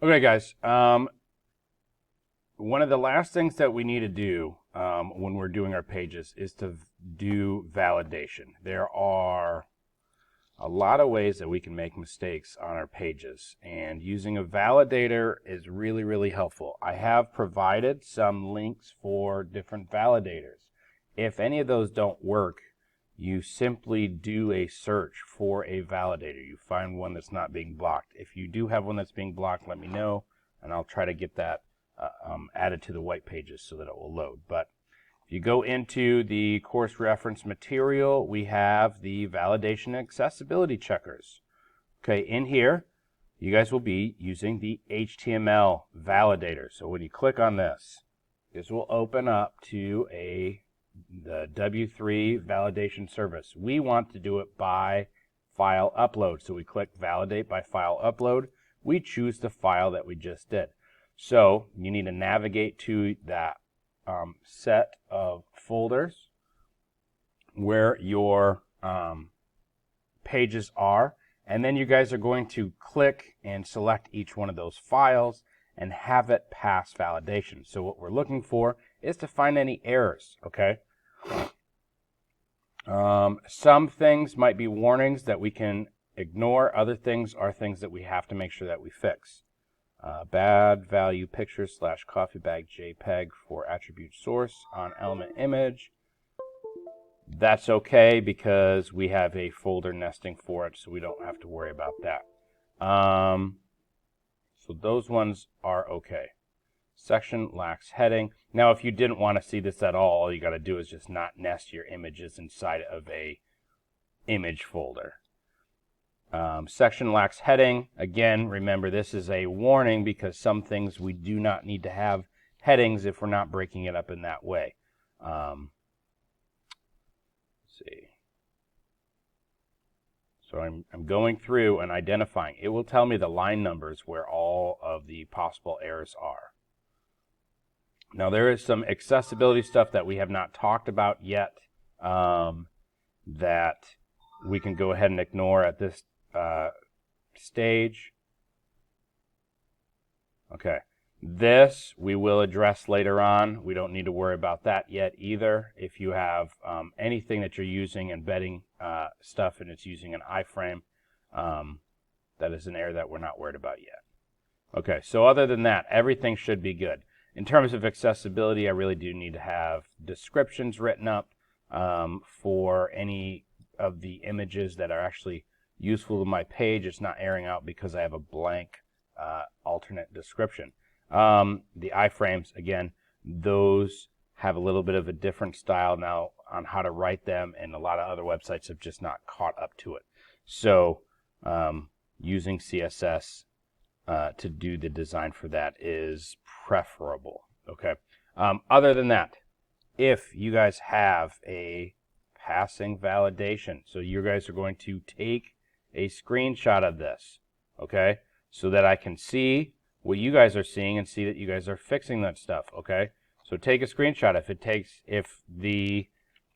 Okay, guys. One of the last things that we need to do when we're doing our pages is to do validation. There are a lot of ways that we can make mistakes on our pages, and using a validator is really, really helpful. I have provided some links for different validators. If any of those don't work, you simply do a search for a validator. You find one that's not being blocked. If you do have one that's being blocked, let me know, and I'll try to get that added to the white pages so that it will load. But if you go into the course reference material, we have the validation accessibility checkers. Okay, in here, you guys will be using the HTML validator. So when you click on this, this will open up to the W3 validation service. We want to do it by file upload. So we click validate by file upload. We choose the file that we just did. So you need to navigate to that set of folders where your pages are, and then you guys are going to click and select each one of those files and have it pass validation. So what we're looking for is to find any errors, okay? Some things might be warnings that we can ignore. Other things are things that we have to make sure that we fix. Bad value picture / coffee bag JPEG for attribute source on element image. That's okay because we have a folder nesting for it, so we don't have to worry about that. So those ones are okay. Section lacks heading. Now, if you didn't want to see this at all you got to do is just not nest your images inside of a image folder. Section lacks heading. Again, remember this is a warning because some things we do not need to have headings if we're not breaking it up in that way. Let's see. So I'm going through and identifying. It will tell me the line numbers where all of the possible errors are. Now there is some accessibility stuff that we have not talked about yet that we can go ahead and ignore at this stage. Okay, this we will address later on. We don't need to worry about that yet either. If you have anything that you're using embedding stuff and it's using an iframe, that is an error that we're not worried about yet. Okay, so other than that, everything should be good. In terms of accessibility, I really do need to have descriptions written up for any of the images that are actually useful to my page. It's not airing out because I have a blank alternate description. The iframes, again, those have a little bit of a different style now on how to write them, and a lot of other websites have just not caught up to it. So using CSS to do the design for that is preferable. Okay. Other than that, if you guys have a passing validation, so you guys are going to take a screenshot of this, okay, so that I can see what you guys are seeing and see that you guys are fixing that stuff, okay? So take a screenshot. If the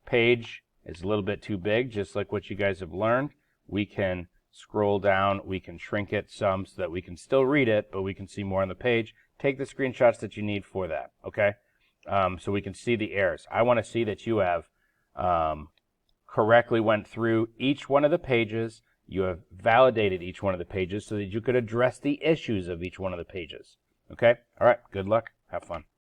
page is a little bit too big, just like what you guys have learned, we can scroll down, we can shrink it some so that we can still read it, but we can see more on the page. Take the screenshots that you need for that, okay? So we can see the errors. I want to see that you have correctly went through each one of the pages. You have validated each one of the pages so that you could address the issues of each one of the pages. Okay? All right. Good luck. Have fun.